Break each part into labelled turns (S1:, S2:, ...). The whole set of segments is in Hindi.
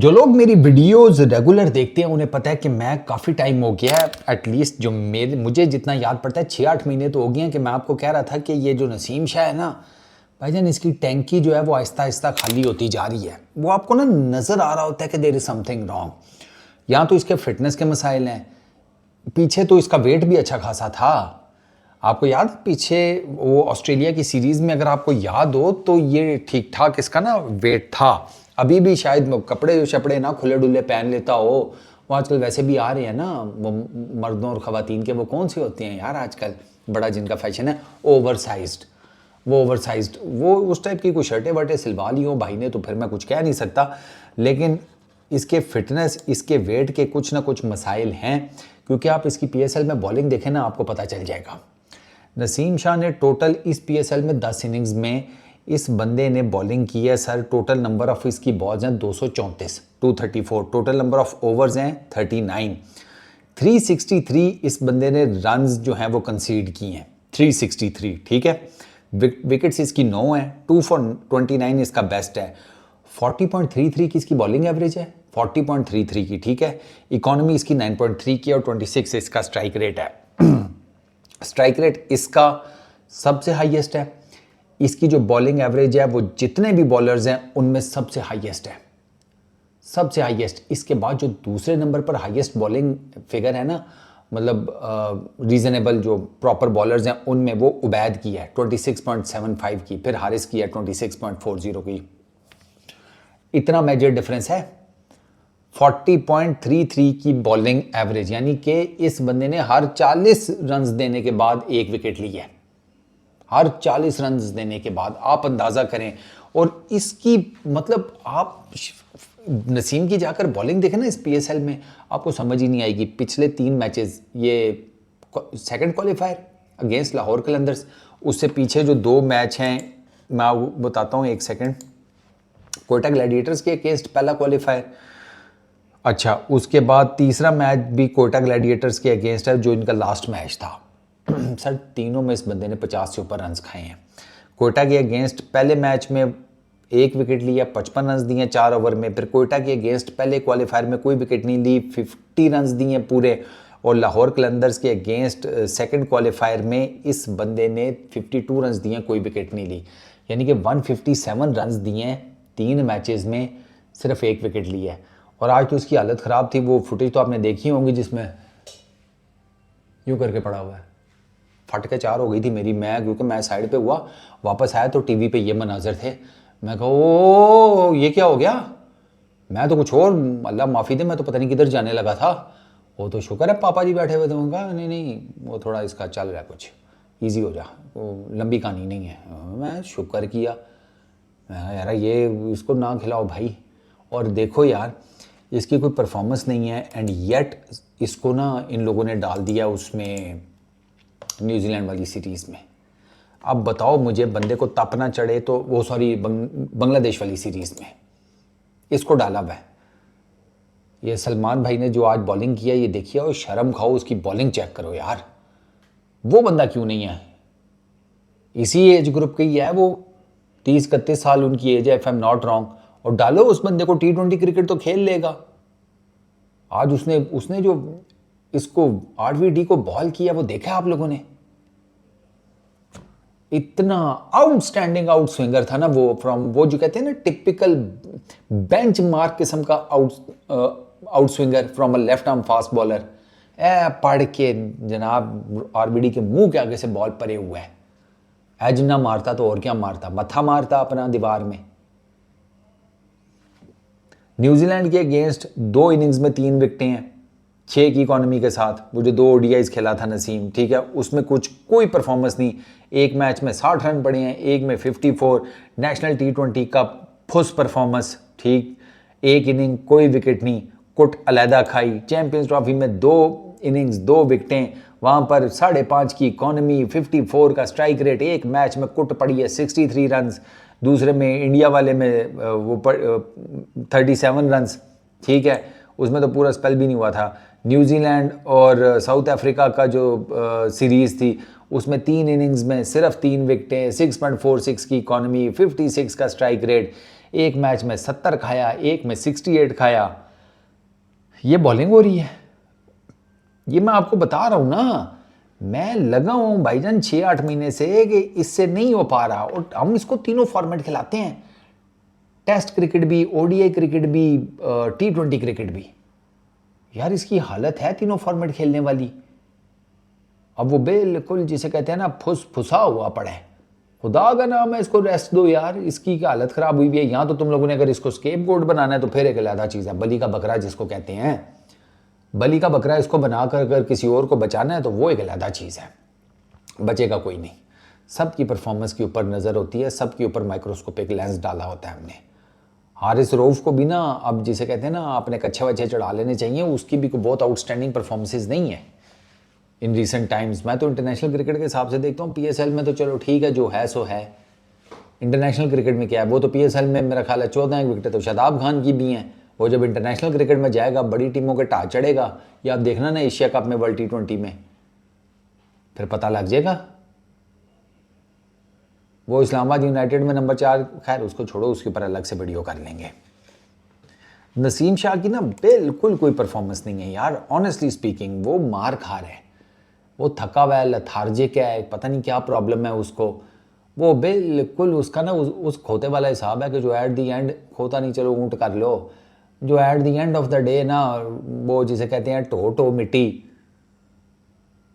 S1: जो लोग मेरी वीडियोस रेगुलर देखते हैं उन्हें पता है कि मैं काफ़ी टाइम हो गया है, एटलीस्ट जो मुझे जितना याद पड़ता है 6-8 महीने तो हो गए हैं कि मैं आपको कह रहा था कि ये जो नसीम शाह है ना भाईजान, इसकी टैंकी जो है वो आहिस्ता आहिस्ता खाली होती जा रही है। वो आपको ना नज़र आ रहा होता है कि देयर इज़ समथिंग रॉन्ग। यहाँ तो इसके फिटनेस के मसाइल हैं, पीछे तो इसका वेट भी अच्छा खासा था। आपको याद पीछे वो ऑस्ट्रेलिया की सीरीज़ में, अगर आपको याद हो तो ये ठीक ठाक इसका ना वेट था। अभी भी शायद कपड़े शपड़े ना खुले डुले पहन लेता हो। वो आजकल वैसे भी आ रहे हैं ना वो मर्दों और ख़वातीन के, वो कौन से होते हैं यार आजकल बड़ा जिनका फैशन है ओवरसाइज्ड, वो उस टाइप की कोई शर्टें वर्टें सिलवा ली हो भाई ने तो फिर मैं कुछ कह नहीं सकता। लेकिन इसके फिटनेस, इसके वेट के कुछ ना कुछ मसाइल हैं, क्योंकि आप इसकी पीएसएल में बॉलिंग देखें ना आपको पता चल जाएगा। नसीम शाह ने टोटल इस पीएसएल में 10 इनिंग्स में इस बंदे ने बॉलिंग की है सर। टोटल नंबर ऑफ इसकी बॉल्स हैं 234, 234। टोटल नंबर ऑफ ओवर्स हैं 39। 363 इस बंदे ने रन्स जो हैं वो कंसीड किए हैं, 363। ठीक है, विकेट्स इसकी 9 है, 2 for 29 इसका बेस्ट है। 40.33 की इसकी बॉलिंग एवरेज है, 40.33 की। ठीक है, इकोनॉमी इसकी 9.3 की और 26 इसका स्ट्राइक रेट है। स्ट्राइक रेट इसका सबसे हाईएस्ट है। इसकी जो बॉलिंग एवरेज है वो जितने भी बॉलर्स हैं उनमें सबसे हाईएस्ट है, सबसे हाईएस्ट। इसके बाद जो दूसरे नंबर पर हाईएस्ट बॉलिंग फिगर है ना, मतलब रीजनेबल जो प्रॉपर बॉलर्स हैं उनमें, वो उबैद की है 26.75 की, फिर हारिस की है 26.40 की। इतना मेजर डिफरेंस है। 40.33 की बॉलिंग एवरेज, यानी कि इस बंदे ने हर 40 रन्स देने के बाद एक विकेट ली है, हर 40 रन्स देने के बाद। आप अंदाज़ा करें। और इसकी मतलब आप नसीम की जाकर बॉलिंग देखें ना इस पीएसएल में, आपको समझ ही नहीं आएगी। पिछले 3 मैचेस, ये second qualifier against Lahore Qalandars, उससे पीछे जो 2 मैच हैं मैं बताता हूँ, एक सेकंड। कोयटा ग्लैडिएटर्स के अगेंस्ट पहला क्वालिफायर, अच्छा उसके बाद तीसरा मैच भी कोयटा ग्लैडिएटर्स के अगेंस्ट है जो इनका लास्ट मैच था। सर तीनों में इस बंदे ने 50 से ऊपर रन्स खाए हैं। कोयटा के अगेंस्ट पहले मैच में 1 विकेट लिया, 55 रन्स दिए 4 ओवर में। फिर कोयटा के अगेंस्ट पहले क्वालिफायर में कोई विकेट नहीं ली, 50 रन्स दिए पूरे। और लाहौर कलंदर्स के अगेंस्ट सेकंड क्वालिफायर में इस बंदे ने 52 रन्स दिए, कोई विकेट नहीं ली, यानी कि 157 रन्स दिए 3 मैचेस में, सिर्फ 1 विकेट लिया है। और आज तो उसकी हालत ख़राब थी। वो फुटेज तो आपने देखी होंगी जिसमें यूँ करके पड़ा हुआ है, फट के 4 हो गई थी मेरी। क्योंकि मैं साइड पे हुआ, वापस आया तो टीवी पे ये मनाजर थे। मैं कहा ओ ये क्या हो गया, मैं तो कुछ और, अल्लाह माफ़ी दे, मैं तो पता नहीं किधर जाने लगा था। वो तो शुक्र है पापा जी बैठे हुए थे। उनका नहीं वो थोड़ा इसका चल रहा है, कुछ ईजी हो जा, वो लंबी कहानी नहीं है। मैं शुक्र किया, मैं यार ये इसको ना खिलाओ भाई। और देखो यार इसकी कोई परफॉर्मेंस नहीं है, एंड येट इसको ना इन लोगों ने डाल दिया उसमें न्यूजीलैंड वाली सीरीज़ में। अब बताओ मुझे, बंदे को तपना चढ़े तो वो, सॉरी बांग्लादेश वाली सीरीज़ में इसको डाला हुआ है। ये सलमान भाई ने जो आज बॉलिंग किया, ये देखिए, और शर्म खाओ, उसकी बॉलिंग चेक करो यार। वो बंदा क्यों नहीं है, इसी एज ग्रुप का ही है वो, 30-31 साल उनकी एज है if I am not wrong. और डालो उस बंदे को, T20 क्रिकेट तो खेल लेगा। आज उसने जो इसको RVD को बॉल किया वो देखा आप लोगों ने, इतना आउटस्टैंडिंग आउट स्विंगर था ना वो, फ्रॉम वो जो कहते हैं ना टिपिकल बेंच मार्क किस्म का out swinger from a left arm fast bowler. पढ़ के जनाब RVD के मुंह के आगे से बॉल परे हुआ है। एज ना मारता तो और क्या मारता, मत्था मारता अपना दीवार में। न्यूजीलैंड के अगेंस्ट 2 इनिंग्स में 3 विकेटें हैं, 6 की इकोनॉमी के साथ। वो जो 2 ODIs खेला था नसीम, ठीक है, उसमें कोई परफॉर्मेंस नहीं। एक मैच में 60 रन पड़े हैं, एक में 54। नेशनल T20 का फुस परफॉर्मेंस, ठीक, 1 इनिंग कोई विकेट नहीं, कुट अलहदा खाई। चैंपियंस ट्रॉफी में 2 इनिंग्स 2 विकेटें, वहाँ पर 5.5 की इकोनॉमी, 54 का स्ट्राइक रेट। एक मैच में कुट पड़ी है 63 रन, दूसरे में इंडिया वाले में वो 37 रन, ठीक है, उसमें तो पूरा स्पेल भी नहीं हुआ था। न्यूजीलैंड और साउथ अफ्रीका का जो सीरीज़ थी, उसमें 3 इनिंग्स में सिर्फ 3 विकेटें, 6.46 की इकोनॉमी, 56 का स्ट्राइक रेट। एक मैच में 70 खाया, एक में 68 खाया। ये बॉलिंग हो रही है, ये मैं आपको बता रहा हूं ना, मैं लगा हूं भाईजान 6-8 महीने से कि इससे नहीं हो पा रहा, और हम इसको तीनों फॉर्मेट खिलाते हैं, टेस्ट क्रिकेट भी, ओडीआई क्रिकेट भी, T20 क्रिकेट भी। यार इसकी हालत है तीनों फॉर्मेट खेलने वाली। अब वो बिल्कुल जिसे कहते हैं ना फुसा हुआ पड़ा है। खुदा का नाम है, इसको रेस्ट दो यार, इसकी क्या हालत खराब हुई है। यहाँ तो तुम लोगों ने अगर इसको स्केपगोट बनाना है तो फिर एक अलग चीज़ है, बलि का बकरा जिसको कहते हैं, बलि का बकरा इसको बनाकर अगर किसी और को बचाना है तो वो एक अलग चीज़ है, बचेगा कोई नहीं। सबकी परफॉर्मेंस के ऊपर नज़र होती है, सबके ऊपर माइक्रोस्कोपिक लेंस डाला होता है हमने। हारिस रऊफ को भी ना अब जिसे कहते हैं ना अपने कच्चे वच्चे चढ़ा लेने चाहिए, उसकी भी कोई बहुत आउटस्टैंडिंग परफॉर्मेंसेज नहीं है इन रीसेंट टाइम्स। मैं तो इंटरनेशनल क्रिकेट के हिसाब से देखता हूँ, पीएसएल में तो चलो ठीक है, जो है सो है। इंटरनेशनल क्रिकेट में क्या है, वो तो पीएसएल में मेरा ख्याल है 14 विकेटें तो शादाब खान की भी हैं। वो जब इंटरनेशनल क्रिकेट में जाएगा, बड़ी टीमों के टाच चढ़ेगा, या आप देखना ना एशिया कप में, वर्ल्ड T20 में, फिर पता लग जाएगा। वो इस्लामाबाद यूनाइटेड में नंबर 4, खैर उसको छोड़ो, उसके ऊपर अलग से वीडियो कर लेंगे। नसीम शाह की ना बिल्कुल कोई परफॉर्मेंस नहीं है यार, ऑनेस्टली स्पीकिंग। वो मार खा रहा है, वो थका हुआ है, लथार्जिक है, पता नहीं क्या प्रॉब्लम है उसको। वो बिल्कुल उसका ना उस खोते वाला हिसाब है कि जो एट दी एंड, खोता नहीं चलो ऊँट कर लो, जो at the end of the day ना, वो जिसे कहते हैं टो मिट्टी,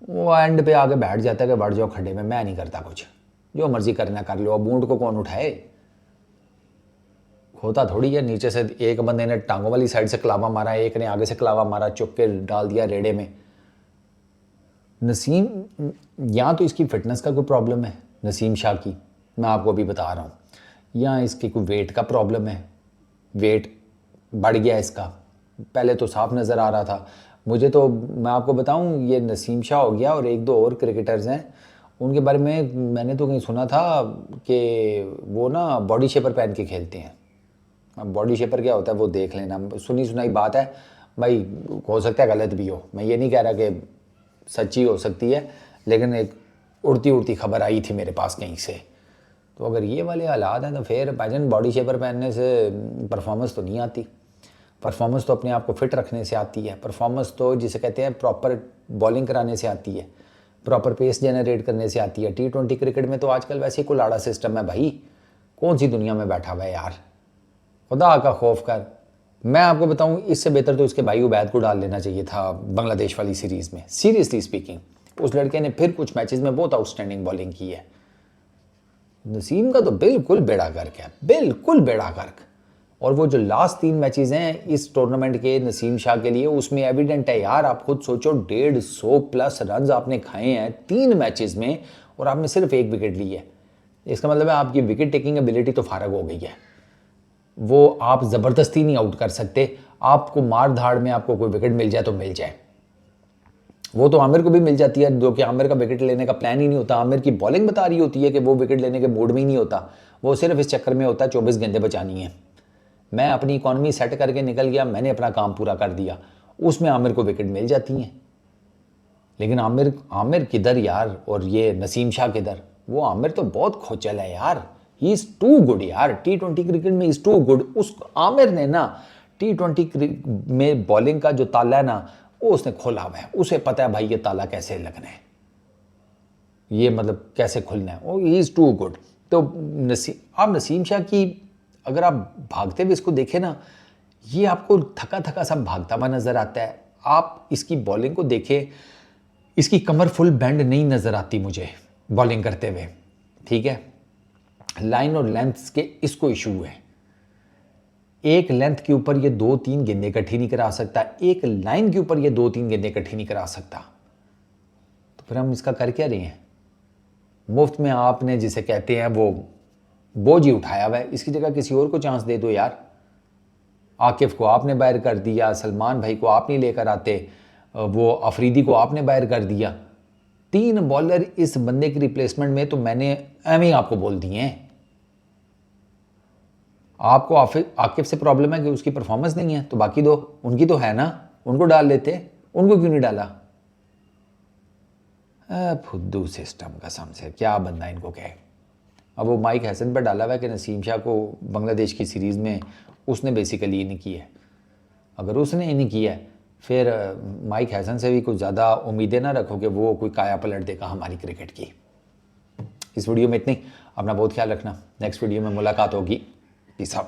S1: वो एंड पे आके बैठ जाता है कि बढ़ जाओ खड्डे में, मैं नहीं करता कुछ, जो मर्जी करना कर लो। अब ऊँट को कौन उठाए, खोता थोड़ी है। नीचे से एक बंदे ने टांगों वाली साइड से कलावा मारा, एक ने आगे से कलावा मारा, चुक के डाल दिया रेड़े में। नसीम, या तो इसकी फिटनेस का कोई प्रॉब्लम है नसीम शाह की, मैं आपको अभी बता रहा हूँ, या इसकी कोई वेट का प्रॉब्लम है, वेट बढ़ गया इसका। पहले तो साफ नज़र आ रहा था मुझे। तो मैं आपको बताऊं, ये नसीम शाह हो गया और एक दो और क्रिकेटर्स हैं, उनके बारे में मैंने तो कहीं सुना था कि वो ना बॉडी शेपर पहन के खेलते हैं। अब बॉडी शेपर क्या होता है वो देख लेना, सुनी सुनाई बात है भाई, हो सकता है गलत भी हो, मैं ये नहीं कह रहा कि सच्ची हो सकती है, लेकिन एक उड़ती उड़ती खबर आई थी मेरे पास कहीं से। तो अगर ये वाले हालात हैं तो फिर भाईजान बॉडी शेपर पहनने से परफॉर्मेंस तो नहीं आती। परफॉर्मेंस तो अपने आप को फिट रखने से आती है, परफॉर्मेंस तो जिसे कहते हैं प्रॉपर बॉलिंग कराने से आती है, प्रॉपर पेस जनरेट करने से आती है। T20 क्रिकेट में तो आजकल वैसे ही कुलाड़ा सिस्टम है भाई, कौन सी दुनिया में बैठा हुआ है यार, खुदा का खौफ कर। मैं आपको बताऊं, इससे बेहतर तो इसके भाई उबैद को डाल लेना चाहिए था बांग्लादेश वाली सीरीज़ में, सीरियसली स्पीकिंग। उस लड़के ने फिर कुछ मैचेस में बहुत आउटस्टैंडिंग बॉलिंग की है। नसीम का तो बिल्कुल बेड़ा गर्क है, बिल्कुल बेड़ा गर्क। और वो जो लास्ट 3 मैचेस हैं इस टूर्नामेंट के नसीम शाह के लिए, उसमें एविडेंट है यार, आप खुद सोचो 150+ रन आपने खाए हैं 3 मैचेस में, और आपने सिर्फ 1 विकेट ली है। इसका मतलब है आपकी विकेट टेकिंग एबिलिटी तो फारग हो गई है, वो आप ज़बरदस्ती नहीं आउट कर सकते। आपको मार धाड़ में आपको कोई विकेट मिल जाए तो मिल जाए, वो तो आमिर को भी मिल जाती है, जो कि आमिर का विकेट लेने का प्लान ही नहीं होता। आमिर की बॉलिंग बता रही होती है कि वो विकेट लेने के मूड में ही नहीं होता, वो सिर्फ इस चक्कर में होता है 24 गेंदें बचानी है। मैं अपनी इकॉनमी सेट करके निकल गया, मैंने अपना काम पूरा कर दिया, उसमें आमिर को विकेट मिल जाती हैं। लेकिन आमिर किधर यार, और ये नसीम शाह किधर। वो आमिर तो बहुत खोचल है यार, ही इज़ टू गुड यार, T20 क्रिकेट में इज़ टू गुड। उस आमिर ने ना T20 में बॉलिंग का जो ताला है ना, वो उसने खोला हुआ है, उसे पता है भाई ये ताला कैसे लगना है, ये मतलब कैसे खुलना है, वो ही इज़ टू गुड। तो आप नसीम शाह की अगर आप भागते हुए इसको देखें ना, ये आपको थका थका सा भागता हुआ नज़र आता है। आप इसकी बॉलिंग को देखें, इसकी कमर फुल बैंड नहीं नज़र आती मुझे बॉलिंग करते हुए, ठीक है। लाइन और लेंथ के इसको इशू है, एक लेंथ के ऊपर ये 2-3 गेंदें इकट्ठी नहीं करा सकता, एक लाइन के ऊपर ये 2-3 गेंदें इकट्ठी नहीं करा सकता। तो फिर हम इसका कर क्या रहे हैं, मुफ्त में आपने जिसे कहते हैं वो बोझ ही उठाया हुआ है। इसकी जगह किसी और को चांस दे दो यार। आकिफ को आपने बाहर कर दिया, सलमान भाई को आप नहीं लेकर आते, वो अफरीदी को आपने बाहर कर दिया। 3 बॉलर इस बंदे की रिप्लेसमेंट में तो मैंने एम ही आपको बोल दिए हैं। आपको आकिफ से प्रॉब्लम है कि उसकी परफॉर्मेंस नहीं है, तो बाकी दो उनकी तो है ना, उनको डाल लेते, उनको क्यों नहीं डाला। फुद्दू सिस्टम कसम से, क्या बंदा इनको कहे। अब वो माइक हैसन पर डाला हुआ है कि नसीम शाह को बांग्लादेश की सीरीज़ में उसने बेसिकली इन किया है। अगर उसने इन किया है फिर माइक हैसन से भी कुछ ज़्यादा उम्मीदें ना रखो कि वो कोई काया पलट देगा हमारी क्रिकेट की। इस वीडियो में इतनी, अपना बहुत ख्याल रखना। नेक्स्ट वीडियो में मुलाकात होगी। Peace out.